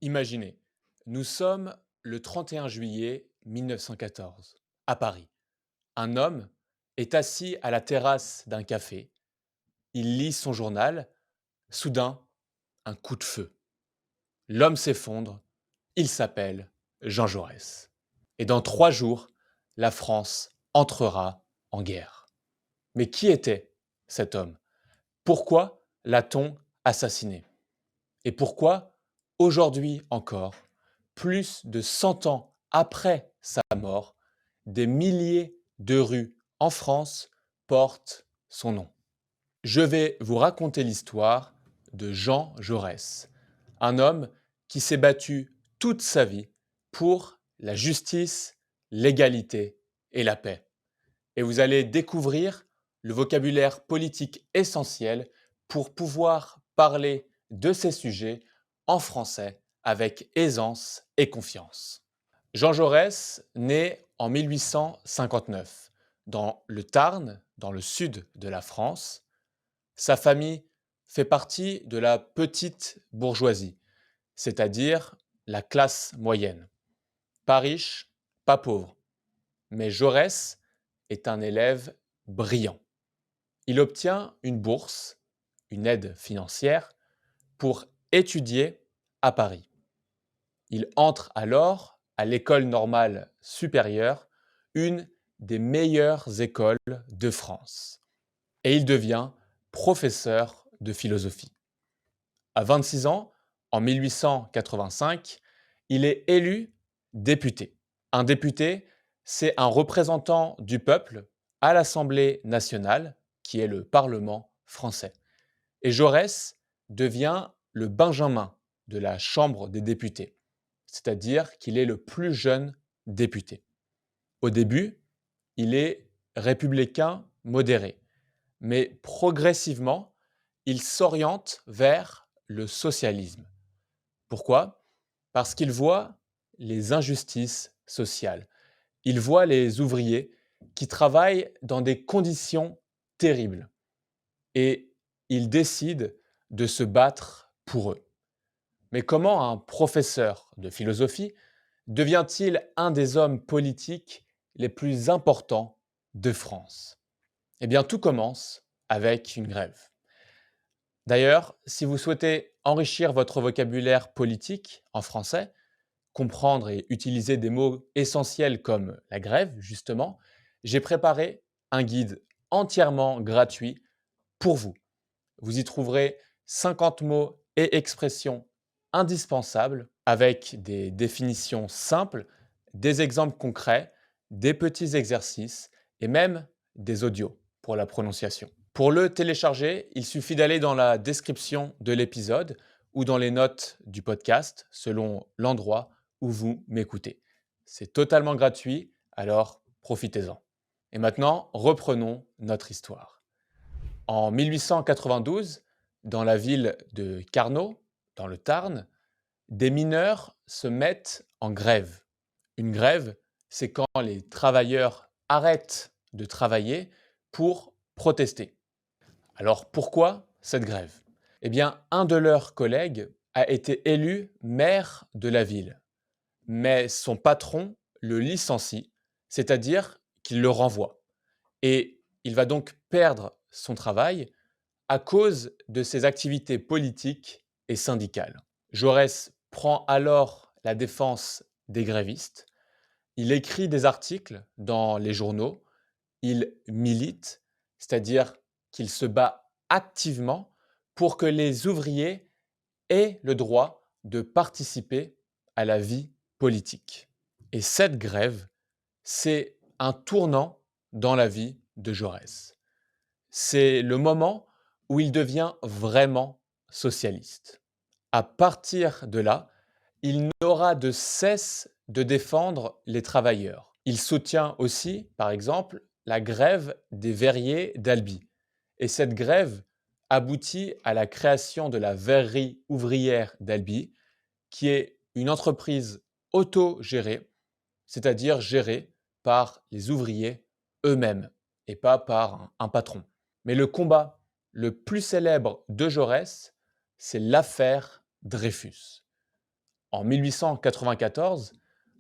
Imaginez, nous sommes le 31 juillet 1914, à Paris. Un homme est assis à la terrasse d'un café. Il lit son journal. Soudain, un coup de feu. L'homme s'effondre. Il s'appelle Jean Jaurès. Et dans 3 jours, la France entrera en guerre. Mais qui était cet homme? Pourquoi l'a-t-on assassiné? Et pourquoi, aujourd'hui encore, plus de 100 ans après sa mort, des milliers de rues en France portent son nom? Je vais vous raconter l'histoire de Jean Jaurès, un homme qui s'est battu toute sa vie pour la justice, l'égalité et la paix. Et vous allez découvrir le vocabulaire politique essentiel pour pouvoir parler de ces sujets en français avec aisance et confiance. Jean Jaurès naît en 1859 dans le Tarn, dans le sud de la France. Sa famille fait partie de la petite bourgeoisie, c'est-à-dire la classe moyenne. Pas riche, pas pauvre. Mais Jaurès est un élève brillant. Il obtient une bourse, une aide financière, pour étudier à Paris. Il entre alors à l'École normale supérieure, une des meilleures écoles de France. Et il devient professeur de philosophie. À 26 ans, en 1885, il est élu député. Un député, c'est un représentant du peuple à l'Assemblée nationale, qui est le Parlement français. Et Jaurès devient le Benjamin de la Chambre des députés, c'est-à-dire qu'il est le plus jeune député. Au début, il est républicain modéré, mais progressivement, il s'oriente vers le socialisme. Pourquoi? Parce qu'il voit les injustices sociales. Il voit les ouvriers qui travaillent dans des conditions terribles et il décide de se battre pour eux. Mais comment un professeur de philosophie devient-il un des hommes politiques les plus importants de France? Eh bien, tout commence avec une grève. D'ailleurs, si vous souhaitez enrichir votre vocabulaire politique en français, comprendre et utiliser des mots essentiels comme la grève, justement, j'ai préparé un guide entièrement gratuit pour vous. Vous y trouverez 50 mots et expressions indispensables avec des définitions simples, des exemples concrets, des petits exercices et même des audios pour la prononciation. Pour le télécharger, il suffit d'aller dans la description de l'épisode ou dans les notes du podcast selon l'endroit où vous m'écoutez. C'est totalement gratuit, alors profitez-en. Et maintenant, reprenons notre histoire. En 1892, dans la ville de Carnot, dans le Tarn, des mineurs se mettent en grève. Une grève, c'est quand les travailleurs arrêtent de travailler pour protester. Alors pourquoi cette grève? Eh bien, un de leurs collègues a été élu maire de la ville, mais son patron le licencie, c'est-à-dire qu'il le renvoie. Et il va donc perdre son travail à cause de ses activités politiques et syndicales. Jaurès prend alors la défense des grévistes, il écrit des articles dans les journaux, il milite, c'est-à-dire qu'il se bat activement pour que les ouvriers aient le droit de participer à la vie politique. Et cette grève, c'est un tournant dans la vie de Jaurès. C'est le moment où il devient vraiment socialiste. À partir de là, il n'aura de cesse de défendre les travailleurs. Il soutient aussi, par exemple, la grève des verriers d'Albi. Et cette grève aboutit à la création de la verrerie ouvrière d'Albi, qui est une entreprise autogérée, c'est-à-dire gérée par les ouvriers eux-mêmes et pas par un patron. Mais le combat le plus célèbre de Jaurès, c'est l'affaire Dreyfus. En 1894,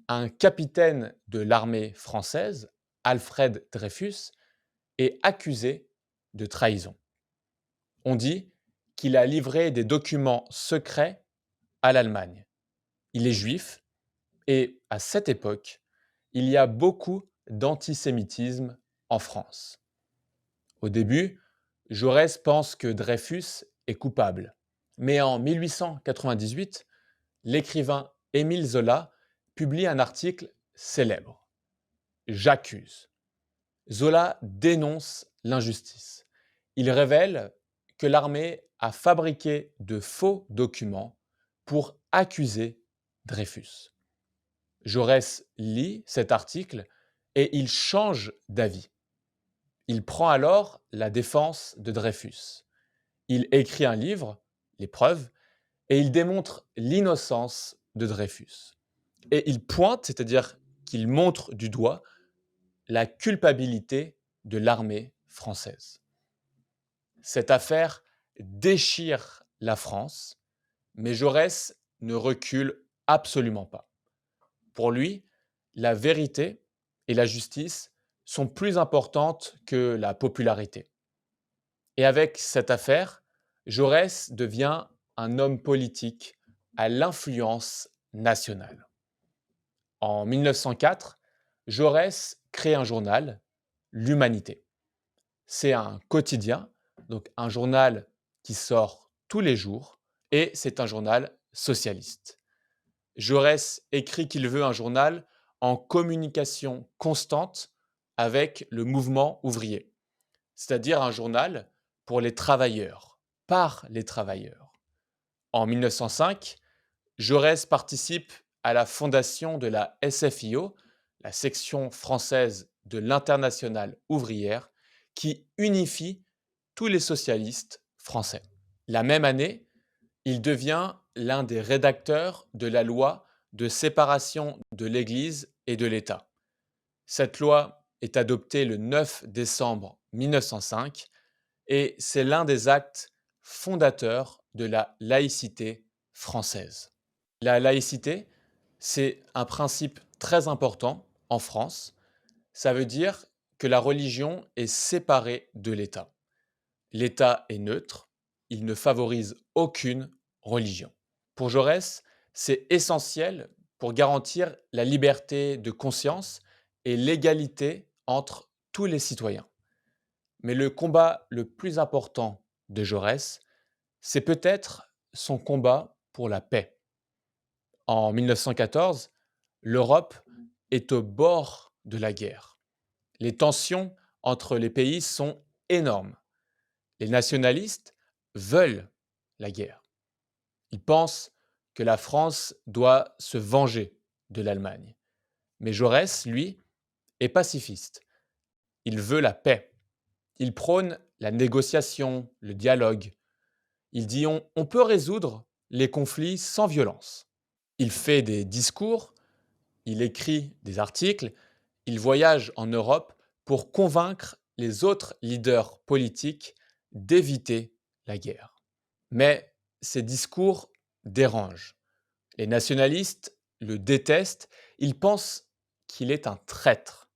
un capitaine de l'armée française, Alfred Dreyfus, est accusé de trahison. On dit qu'il a livré des documents secrets à l'Allemagne. Il est juif et à cette époque, il y a beaucoup d'antisémitisme en France. Au début, Jaurès pense que Dreyfus est coupable. Mais en 1898, l'écrivain Émile Zola publie un article célèbre. J'accuse. Zola dénonce l'injustice. Il révèle que l'armée a fabriqué de faux documents pour accuser Dreyfus. Jaurès lit cet article et il change d'avis. Il prend alors la défense de Dreyfus. Il écrit un livre, Les Preuves, et il démontre l'innocence de Dreyfus. Et il pointe, c'est-à-dire qu'il montre du doigt la culpabilité de l'armée française. Cette affaire déchire la France, mais Jaurès ne recule absolument pas. Pour lui, la vérité et la justice sont plus importantes que la popularité. Et avec cette affaire, Jaurès devient un homme politique à l'influence nationale. En 1904, Jaurès crée un journal, L'Humanité. C'est un quotidien, donc un journal qui sort tous les jours, et c'est un journal socialiste. Jaurès écrit qu'il veut un journal en communication constante avec le mouvement ouvrier, c'est-à-dire un journal pour les travailleurs, par les travailleurs. En 1905, Jaurès participe à la fondation de la SFIO, la section française de l'Internationale ouvrière, qui unifie tous les socialistes français. La même année, il devient l'un des rédacteurs de la loi de séparation de l'Église et de l'État. Cette loi est adoptée le 9 décembre 1905 et c'est l'un des actes fondateurs de la laïcité française. La laïcité, c'est un principe très important en France. Ça veut dire que la religion est séparée de l'État. L'État est neutre, il ne favorise aucune religion. Pour Jaurès, c'est essentiel pour garantir la liberté de conscience et l'égalité entre tous les citoyens. Mais le combat le plus important de Jaurès, c'est peut-être son combat pour la paix. En 1914, l'Europe est au bord de la guerre. Les tensions entre les pays sont énormes. Les nationalistes veulent la guerre. Ils pensent que la France doit se venger de l'Allemagne. Mais Jaurès, lui, est pacifiste. Il veut la paix. Il prône la négociation, le dialogue. Il dit on peut résoudre les conflits sans violence. Il fait des discours, il écrit des articles, il voyage en Europe pour convaincre les autres leaders politiques d'éviter la guerre. Mais ces discours dérangent. Les nationalistes le détestent, ils pensent qu'il est un traître.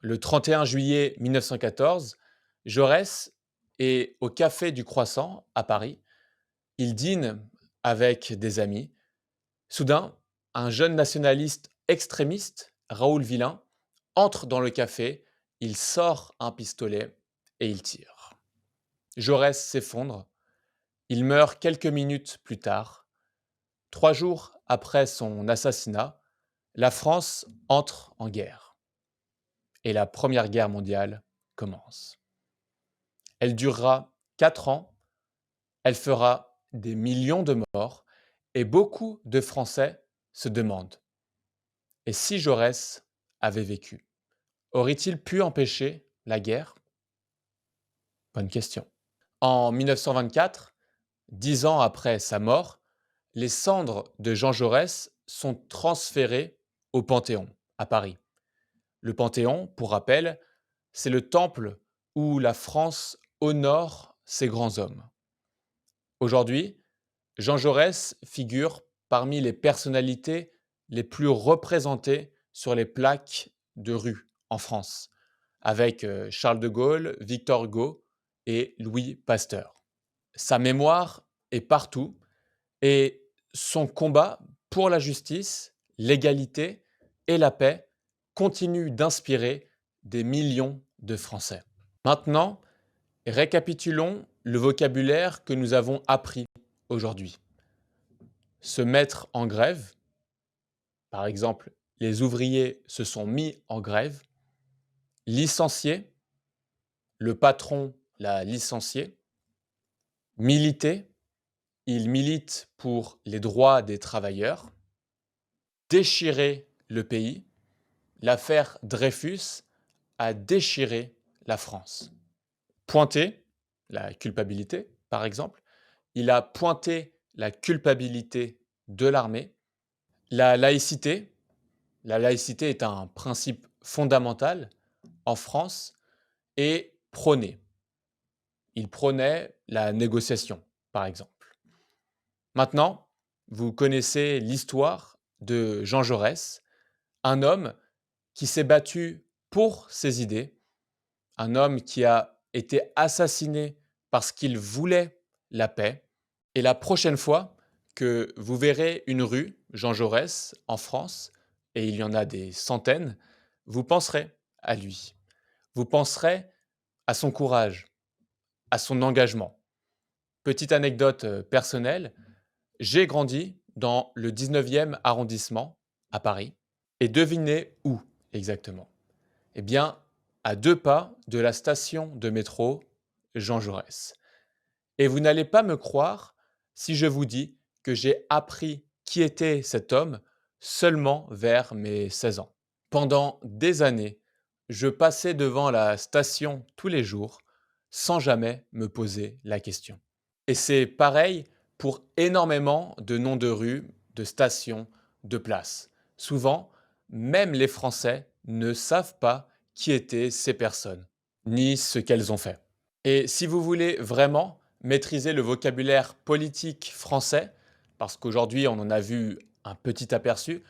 Le 31 juillet 1914, Jaurès est au Café du Croissant à Paris. Il dîne avec des amis. Soudain, un jeune nationaliste extrémiste, Raoul Villain, entre dans le café, il sort un pistolet et il tire. Jaurès s'effondre. Il meurt quelques minutes plus tard. 3 jours après son assassinat, la France entre en guerre. Et la Première Guerre mondiale commence. Elle durera 4 ans. Elle fera des millions de morts. Et beaucoup de Français se demandent: et si Jaurès avait vécu, aurait-il pu empêcher la guerre? Bonne question. En 1924, 10 ans après sa mort, les cendres de Jean Jaurès sont transférées au Panthéon, à Paris. Le Panthéon, pour rappel, c'est le temple où la France honore ses grands hommes. Aujourd'hui, Jean Jaurès figure parmi les personnalités les plus représentées sur les plaques de rue en France, avec Charles de Gaulle, Victor Hugo et Louis Pasteur. Sa mémoire est partout et son combat pour la justice, l'égalité et la paix continue d'inspirer des millions de Français. Maintenant, récapitulons le vocabulaire que nous avons appris aujourd'hui. Se mettre en grève, par exemple, les ouvriers se sont mis en grève. Licencier, le patron l'a licencié. Militer, il milite pour les droits des travailleurs. Déchirer le pays, l'affaire Dreyfus a déchiré la France. Pointer, la culpabilité, par exemple, il a pointé la culpabilité de l'armée. La laïcité est un principe fondamental en France et prôné. Il prônait la négociation, par exemple. Maintenant, vous connaissez l'histoire de Jean Jaurès, un homme qui s'est battu pour ses idées, un homme qui a été assassiné parce qu'il voulait la paix. Et la prochaine fois que vous verrez une rue Jean Jaurès en France, et il y en a des centaines, vous penserez à lui. Vous penserez à son courage, à son engagement. Petite anecdote personnelle, j'ai grandi dans le 19e arrondissement à Paris. Et devinez où exactement? Eh bien, à 2 pas de la station de métro Jean Jaurès. Et vous n'allez pas me croire si je vous dis que j'ai appris qui était cet homme seulement vers mes 16 ans. Pendant des années, je passais devant la station tous les jours sans jamais me poser la question. Et c'est pareil pour énormément de noms de rues, de stations, de places. Souvent, même les Français ne savent pas qui étaient ces personnes, ni ce qu'elles ont fait. Et si vous voulez vraiment maîtriser le vocabulaire politique français, parce qu'aujourd'hui on en a vu un petit aperçu,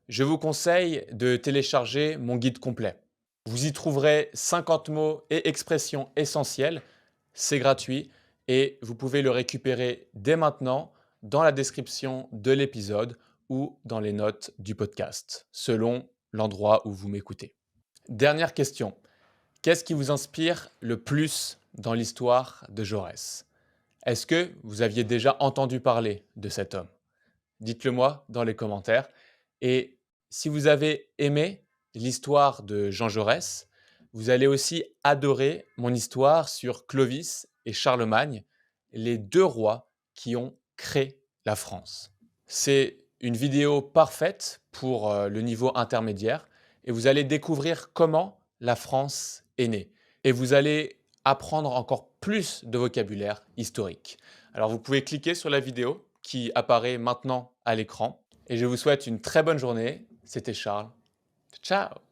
je vous conseille de télécharger mon guide complet. Vous y trouverez 50 mots et expressions essentielles, c'est gratuit et vous pouvez le récupérer dès maintenant dans la description de l'épisode ou dans les notes du podcast, selon l'endroit où vous m'écoutez. Dernière question. Qu'est-ce qui vous inspire le plus dans l'histoire de Jaurès? Est-ce que vous aviez déjà entendu parler de cet homme? Dites-le moi dans les commentaires. Et si vous avez aimé l'histoire de Jean Jaurès, vous allez aussi adorer mon histoire sur Clovis et Charlemagne, les 2 rois qui ont créé la France. C'est une vidéo parfaite pour le niveau intermédiaire et vous allez découvrir comment la France est née. Et vous allez apprendre encore plus de vocabulaire historique. Alors vous pouvez cliquer sur la vidéo qui apparaît maintenant à l'écran. Et je vous souhaite une très bonne journée. C'était Charles. Ciao!